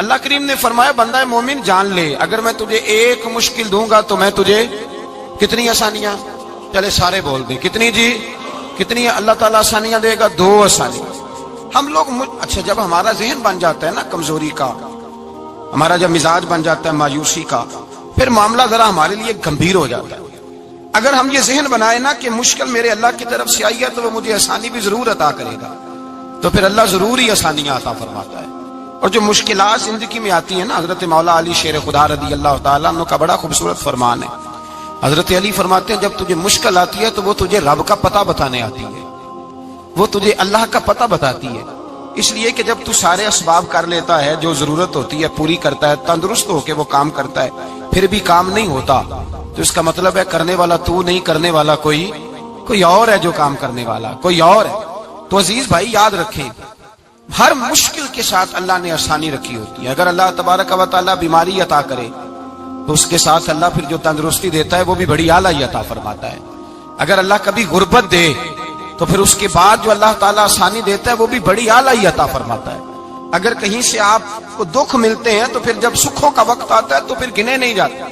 اللہ کریم نے فرمایا بندہ مومن جان لے اگر میں تجھے ایک مشکل دوں گا تو میں تجھے کتنی آسانیاں، چلے سارے بول دیں کتنی جی، کتنی اللہ تعالیٰ آسانیاں دے گا؟ 2 آسانیاں۔ ہم لوگ اچھا جب ہمارا ذہن بن جاتا ہے نا کمزوری کا، ہمارا جب مزاج بن جاتا ہے مایوسی کا، پھر معاملہ ذرا ہمارے لیے گمبھیر ہو جاتا ہے۔ اگر ہم یہ ذہن بنائے نا کہ مشکل میرے اللہ کی طرف سے آئی ہے تو وہ مجھے آسانی بھی ضرور عطا کرے گا، تو پھر اللہ ضرور ہی آسانیاں عطا فرماتا ہے۔ اور جو مشکلات زندگی میں آتی ہیں نا، حضرت مولا علی شیر خدا رضی اللہ تعالیٰ عنہ کا بڑا خوبصورت فرمان ہے۔ حضرت علی فرماتے ہیں جب تجھے مشکل آتی ہے تو وہ تجھے رب کا پتہ بتانے آتی ہے، وہ تجھے اللہ کا پتہ بتاتی ہے، اس لیے کہ جب تو سارے اسباب کر لیتا ہے، جو ضرورت ہوتی ہے پوری کرتا ہے، تندرست ہو کے وہ کام کرتا ہے، پھر بھی کام نہیں ہوتا، تو اس کا مطلب ہے کرنے والا تو نہیں، کرنے والا کوئی اور ہے، جو کام کرنے والا کوئی اور ہے۔ تو عزیز بھائی یاد رکھیں، ہر مشکل کے ساتھ اللہ نے آسانی رکھی ہوتی ہے۔ اگر اللہ تبارک و تعالیٰ بیماری عطا کرے تو اس کے ساتھ اللہ پھر جو تندرستی دیتا ہے وہ بھی بڑی اعلیٰ ہی عطا فرماتا ہے۔ اگر اللہ کبھی غربت دے تو پھر اس کے بعد جو اللہ تعالیٰ آسانی دیتا ہے وہ بھی بڑی اعلیٰ ہی عطا فرماتا ہے۔ اگر کہیں سے آپ کو دکھ ملتے ہیں تو پھر جب سکھوں کا وقت آتا ہے تو پھر گنے نہیں جاتے۔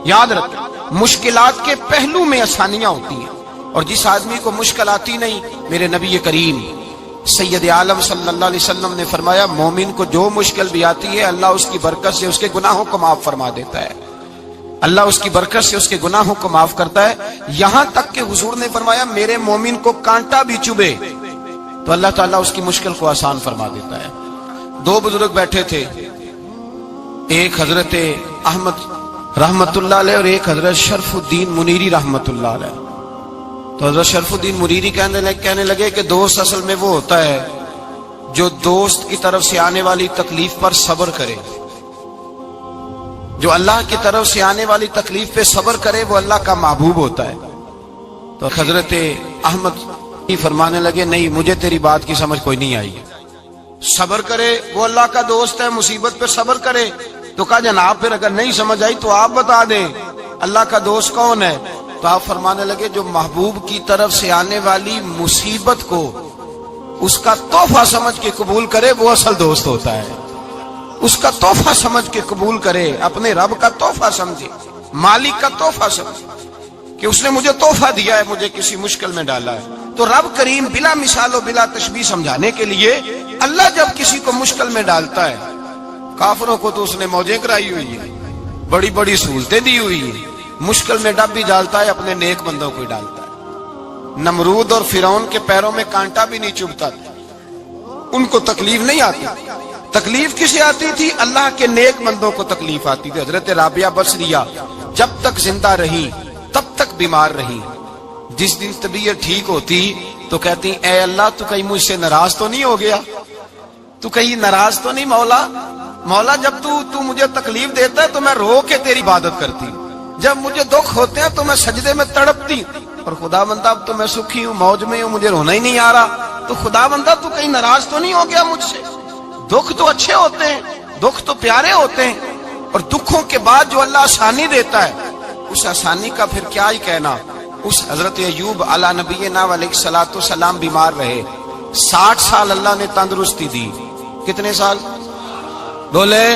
یاد رکھیں مشکلات کے پہلو میں آسانیاں ہوتی ہیں، اور جس آدمی کو مشکل آتی نہیں، میرے نبی کریم سید عالم صلی اللہ علیہ وسلم نے فرمایا مومن کو جو مشکل بھی آتی ہے اللہ اس کی برکت سے اس کے گناہوں کو معاف فرما دیتا ہے، اللہ اس کی برکت سے اس کے گناہوں کو معاف کرتا ہے، یہاں تک کہ حضور نے فرمایا میرے مومن کو کانٹا بھی چبھے تو اللہ تعالیٰ اس کی مشکل کو آسان فرما دیتا ہے۔ 2 بزرگ بیٹھے تھے، ایک حضرت احمد رحمت اللہ علیہ اور ایک حضرت شرف الدین منیری رحمت اللہ علیہ۔ تو حضرت شرف الدین منیری کہنے لگے کہ دوست اصل میں وہ ہوتا ہے جو دوست کی طرف سے آنے والی تکلیف پر صبر کرے، جو اللہ کی طرف سے آنے والی تکلیف پہ صبر کرے وہ اللہ کا محبوب ہوتا ہے۔ تو حضرت احمد فرمانے لگے نہیں مجھے تیری بات کی سمجھ کوئی نہیں آئی، صبر کرے وہ اللہ کا دوست ہے، مصیبت پہ صبر کرے۔ تو کہا جناب پھر اگر نہیں سمجھ آئی تو آپ بتا دیں اللہ کا دوست کون ہے؟ تو آپ فرمانے لگے جو محبوب کی طرف سے آنے والی مصیبت کو اس کا تحفہ سمجھ کے قبول کرے وہ اصل دوست ہوتا ہے، اس کا تحفہ سمجھ کے قبول کرے، اپنے رب کا تحفہ سمجھے، مالک کا تحفہ سمجھے کہ اس نے مجھے تحفہ دیا ہے، مجھے کسی مشکل میں ڈالا ہے۔ تو رب کریم بلا مثال و بلا تشبیہ سمجھانے کے لیے اللہ جب کسی کو مشکل میں ڈالتا ہے، کافروں کو تو اس نے موجیں کرائی ہوئی ہے، بڑی بڑی سہولتیں دی ہوئی ہیں، مشکل میں ڈب بھی ڈالتا ہے، اپنے نیک بندوں کو ہی ڈالتا ہے۔ نمرود اور فرعون کے پیروں میں کانٹا بھی نہیں چبھتا تھا، ان کو تکلیف نہیں آتی، تکلیف کسے آتی تھی؟ اللہ کے نیک بندوں کو تکلیف آتی تھی۔ حضرت رابعہ بصریہ جب تک زندہ رہی تب تک بیمار رہی، جس دن طبیعت ٹھیک ہوتی تو کہتی اے اللہ تو کہیں مجھ سے ناراض تو نہیں ہو گیا، تو کہیں ناراض تو نہیں مولا جب تو مجھے تکلیف دیتا ہے تو میں رو کے تیری عبادت کرتی ہوں، جب مجھے دکھ ہوتے ہیں تو میں سجدے میں تڑپتی ہوں، اور خدا بندہ اب تو میں سکھی ہوں، موج میں ہوں، مجھے رونا ہی نہیں آ رہا، تو خدا بندہ تو کہیں ناراض تو نہیں ہو گیا مجھ سے؟ دکھ تو اچھے ہوتے ہیں، دکھ تو پیارے ہوتے ہیں، اور دکھوں کے بعد جو اللہ آسانی دیتا ہے اس آسانی کا پھر کیا ہی کہنا۔ اس حضرت ایوب علی نبینا علیہ الصلوۃ والسلام بیمار رہے، 60 سال اللہ نے تندرستی دی، کتنے سال بولے؟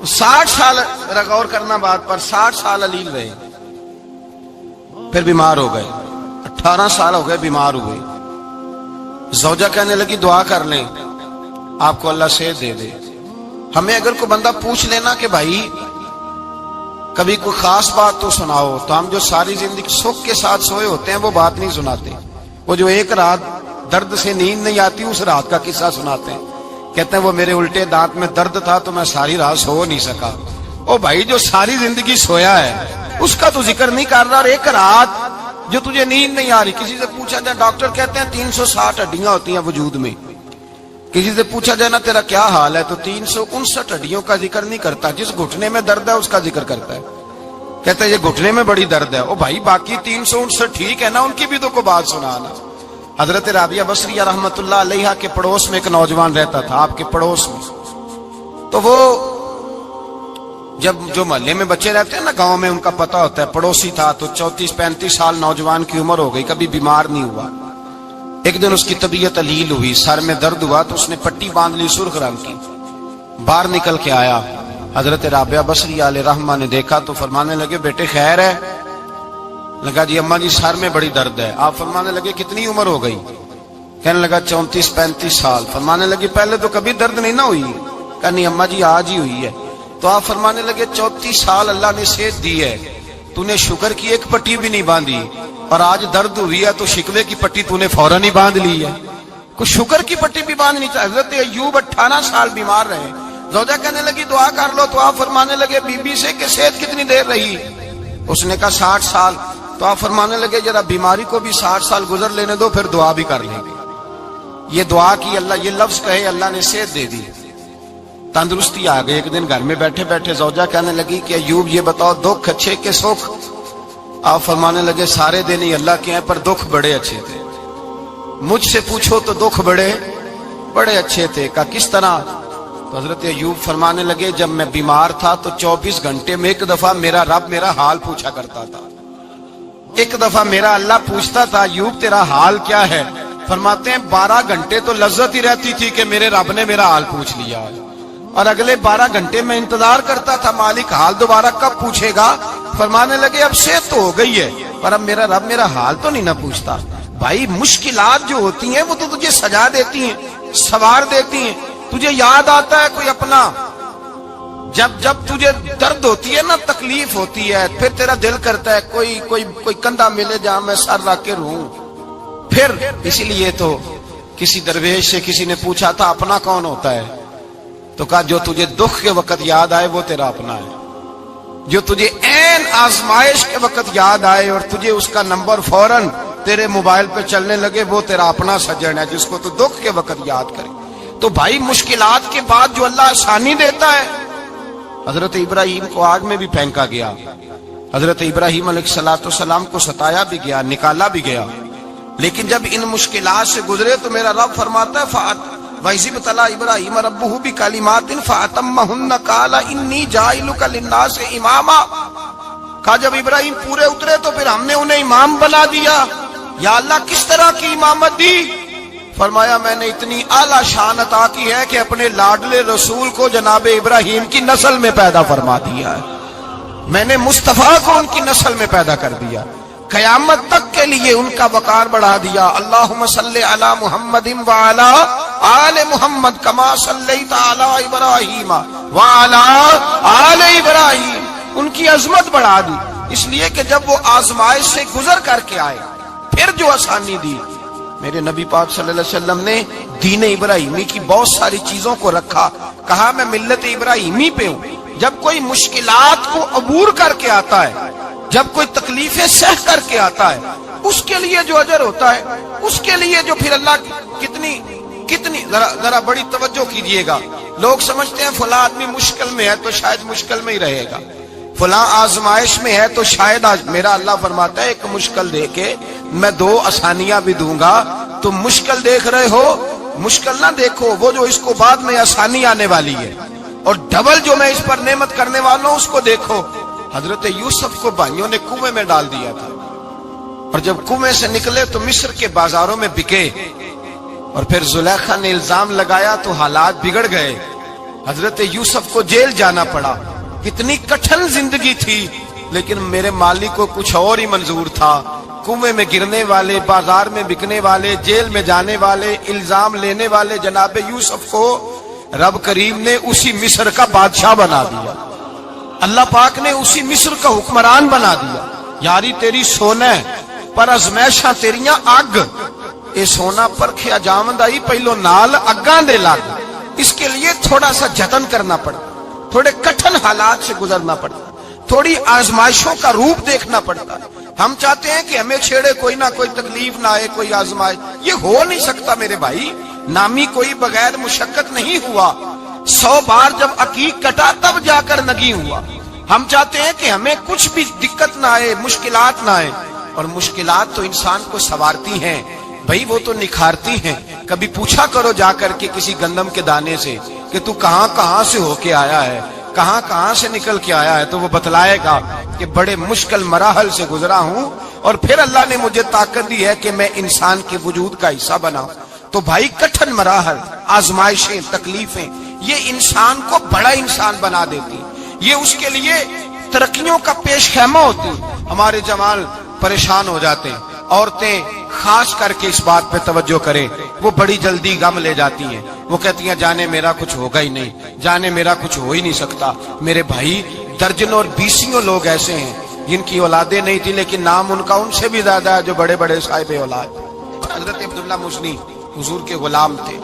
60 سال، غور کرنا بات پر، 60 سال علیل رہے، پھر بیمار ہو گئے، 18 سال ہو گئے بیمار ہوئے۔ زوجہ کہنے لگی دعا کر لیں آپ کو اللہ صحت دے دے۔ ہمیں اگر کوئی بندہ پوچھ لینا کہ بھائی کبھی کوئی خاص بات تو سناؤ، تو ہم جو ساری زندگی سکھ کے ساتھ سوئے ہوتے ہیں وہ بات نہیں سناتے، وہ جو ایک رات درد سے نیند نہیں آتی اس رات کا قصہ سناتے ہیں، کہتے ہیں وہ میرے الٹے دانت میں درد تھا تو میں ساری رات سو نہیں سکا۔ او بھائی جو ساری زندگی سویا ہے اس کا تو ذکر نہیں کر رہا، اور ایک رات جو تجھے نیند نہیں آ رہی، کسی سے پوچھا جائے، ڈاکٹر کہتے ہیں 360 ہڈیاں ہوتی ہیں وجود میں، کسی سے پوچھا جائے نا تیرا کیا حال ہے تو 359 ہڈیوں کا ذکر نہیں کرتا، جس گھٹنے میں درد ہے اس کا ذکر کرتا ہے، کہتا ہے یہ گھٹنے میں بڑی درد ہے۔ او بھائی باقی 359 ٹھیک ہے نا، ان کی بھی تو کوئی بات سنانا۔ حضرت رابعہ بصریہ رحمت اللہ علیہ کے پڑوس میں ایک نوجوان رہتا تھا، آپ کے پڑوس میں، تو وہ جب جو محلے میں بچے رہتے ہیں نا گاؤں میں، ان کا پتہ ہوتا ہے، پڑوسی تھا تو 34-35 سال نوجوان کی عمر ہو گئی، کبھی بیمار نہیں ہوا۔ ایک دن اس کی طبیعت علیل ہوئی، سر میں درد ہوا تو اس نے پٹی باندھ لی سرخ رنگ کی، باہر نکل کے آیا، حضرت رابعہ بصری علیہ رحمہ نے دیکھا تو فرمانے لگے بیٹے خیر ہے؟ لگا جی اماں جی سر میں بڑی درد ہے۔ آپ فرمانے لگے کتنی عمر ہو گئی؟ کہنے لگا 34-35 سال۔ فرمانے لگے پہلے تو کبھی درد نہیں نہ ہوئی؟ کہا نہیں اماں جی آج ہی ہوئی ہے۔ تو آپ فرمانے لگے 34 سال اللہ نے صحت دی ہے، تو نے شکر کی ایک پٹی بھی نہیں باندھی، اور آج درد ہوئی ہے تو شکوے کی پٹی تو نے فوراً ہی باندھ لی ہے، کوئی شکر کی پٹی بھی باندھنی چاہیے۔ حضرت ایوب 18 سال بیمار رہے، زوجہ کہنے لگی دعا کر لو، تو آپ فرمانے لگے بی بی سے کہ صحت کتنی دیر رہی؟ اس نے کہا 60 سال۔ تو آپ فرمانے لگے ذرا بیماری کو بھی 60 سال گزر لینے دو، پھر دعا بھی کر لیں گے۔ یہ دعا کی، اللہ یہ لفظ کہے اللہ نے صحت دے دی، تندرستی آ گئی۔ ایک دن گھر میں بیٹھے بیٹھے زوجہ کہنے لگی کہ ایوب یہ بتاؤ دکھ اچھے کہ سکھ؟ آپ فرمانے لگے سارے دن ہی اللہ کے ہیں، پر دکھ بڑے اچھے تھے۔ مجھ سے پوچھو تو دکھ بڑے اچھے تھے۔ کہا کس طرح؟ تو حضرت ایوب فرمانے لگے جب میں بیمار تھا تو 24 گھنٹے میں ایک دفعہ میرا رب میرا حال پوچھا کرتا تھا، ایک دفعہ میرا اللہ پوچھتا تھا ایوب تیرا حال کیا ہے؟ فرماتے ہیں 12 گھنٹے تو لذت ہی رہتی تھی کہ میرے رب نے میرا حال پوچھ لیا، اور اگلے 12 گھنٹے میں انتظار کرتا تھا مالک حال دوبارہ کب پوچھے گا۔ فرمانے لگے اب صحت تو ہو گئی ہے، پر اب میرا رب میرا حال تو نہیں نہ پوچھتا۔ بھائی مشکلات جو ہوتی ہیں وہ تو تجھے سجا دیتی ہیں، سوار دیتی ہیں، تجھے یاد آتا ہے کوئی اپنا۔ جب تجھے درد ہوتی ہے نا، تکلیف ہوتی ہے، پھر تیرا دل کرتا ہے کوئی کندھا ملے جہاں میں سر رکھ کے رہوں۔ پھر اسی لیے تو کسی درویش سے کسی نے پوچھا تھا اپنا کون ہوتا ہے؟ تو کہا جو تجھے دکھ کے وقت یاد آئے وہ تیرا اپنا ہے، جو تجھے عین آزمائش کے وقت یاد آئے اور تجھے اس کا نمبر فوراً تیرے موبائل پہ چلنے لگے وہ تیرا اپنا سجن ہے، جس کو تو دکھ کے وقت یاد کرے۔ تو بھائی مشکلات کے بعد جو اللہ آسانی دیتا ہے، حضرت ابراہیم کو آگ میں بھی پھینکا گیا، حضرت ابراہیم علیہ السلام کو ستایا بھی گیا، نکالا بھی گیا، لیکن جب ان مشکلات سے گزرے تو میرا رب فرماتا ہے وَإِذِ ابْتَلَىٰ إِبْرَاهِيمَ رَبُّهُ بِكَلِمَاتٍ فَأَتَمَّهُنَّ قَالَ إِنِّي جَاعِلُكَ لِلنَّاسِ إِمَامًا۔ کہا جب ابراہیم پورے اترے تو پھر ہم نے انہیں امام بنا دیا۔ یا اللہ کس طرح کی امامت دی؟ فرمایا میں نے اتنی اعلیٰ شان عطا کی ہے کہ اپنے لاڈلے رسول کو جناب ابراہیم کی نسل میں پیدا فرما دیا ہے، میں نے مصطفیٰ کو ان کی نسل میں پیدا کر دیا، قیامت تک کے لیے ان کا وقار بڑھا دیا۔ اللہم صلی علی محمد وعلی آل محمد کما صلیت علی ابراہیم وعلی آل ابراہیم، ان کی عظمت بڑھا دی، اس لیے کہ جب وہ آزمائش سے گزر کر کے آئے پھر جو آسانی دی۔ میرے نبی پاک صلی اللہ علیہ وسلم نے دین ابراہیمی کی بہت ساری چیزوں کو رکھا، کہا میں ملت ابراہیمی پہ ہوں۔ جب کوئی مشکلات کو عبور کر کے آتا ہے، جب کوئی تکلیفیں سہ کر کے آتا ہے، اس کے لیے جو اجر ہوتا ہے، اس کے لیے جو پھر اللہ کتنی ذرا بڑی توجہ کیجئے گا۔ لوگ سمجھتے ہیں فلاں آدمی مشکل میں ہے تو شاید مشکل میں ہی رہے گا، فلاں آزمائش میں ہے تو شاید میرا اللہ فرماتا ہے ایک مشکل دے کے میں 2 آسانیاں بھی دوں گا۔ تم مشکل دیکھ رہے ہو، مشکل نہ دیکھو، وہ جو اس کو بعد میں آسانی آنے والی ہے، اور ڈبل جو میں اس پر نعمت کرنے والا ہوں اس کو دیکھو۔ حضرت یوسف کو بھائیوں نے کنویں میں ڈال دیا تھا، اور جب کنویں سے نکلے تو مصر کے بازاروں میں بکے، اور پھر زلیخا نے الزام لگایا تو حالات بگڑ گئے، حضرت یوسف کو جیل جانا پڑا۔ کتنی کٹھن زندگی تھی، لیکن میرے مالک کو کچھ اور ہی منظور تھا۔ کنویں میں گرنے والے، بازار میں بکنے والے، جیل میں جانے والے، الزام لینے والے جناب یوسف کو رب کریم نے اسی مصر کا بادشاہ بنا دیا، اللہ پاک نے اسی مصر کا حکمران بنا دیا۔ یاری تیری سونا پر ازمیشاں تیریاں اگ، اے سونا پرکھیا جامدائی پہلو نال اگاں دے لگ، اس کے لیے تھوڑا سا جتن کرنا پڑتا، تھوڑے کٹھن حالات سے گزرنا پڑتا، تھوڑی آزمائشوں کا روپ دیکھنا پڑتا۔ ہم چاہتے ہیں کہ ہمیں چھیڑے کوئی نہ کوئی تکلیف نہ آئے، کوئی آزمائش، یہ ہو نہیں سکتا میرے بھائی۔ نامی کوئی بغیر مشقت نہیں ہوا، 100 بار جب عقیق کٹا تب جا کر نگی ہوا۔ ہم چاہتے ہیں کہ ہمیں کچھ بھی دقت نہ آئے، مشکلات نہ آئے، اور مشکلات تو انسان کو سنوارتی ہیں بھائی، وہ تو نکھارتی ہیں۔ کبھی پوچھا کرو جا کر کے کسی گندم کے دانے سے کہ تو کہاں سے ہو کے آیا ہے، کہاں سے نکل کے آیا ہے، تو وہ بتلائے گا کہ بڑے مشکل مراحل سے گزرا ہوں، اور پھر اللہ نے مجھے طاقت دی ہے کہ میں انسان کے وجود کا حصہ بناؤں۔ تو بھائی کٹھن مراحل، آزمائشیں، تکلیفیں، یہ انسان کو بڑا انسان بنا دیتی، یہ اس کے لیے ترقیوں کا پیش خیمہ ہوتی۔ ہمارے جوان پریشان ہو جاتے ہیں، عورتیں خاص کر کے اس بات پہ توجہ کریں، وہ بڑی جلدی غم لے جاتی ہیں، وہ کہتی ہیں جانے میرا کچھ ہوگا ہی نہیں، جانے میرا کچھ ہو ہی نہیں سکتا۔ میرے بھائی درجنوں اور بیسیوں لوگ ایسے ہیں جن کی اولادیں نہیں تھی لیکن نام ان کا ان سے بھی زیادہ ہے جو بڑے بڑے صاحب اولاد۔ حضرت عبداللہ مزنی حضور کے غلام تھے،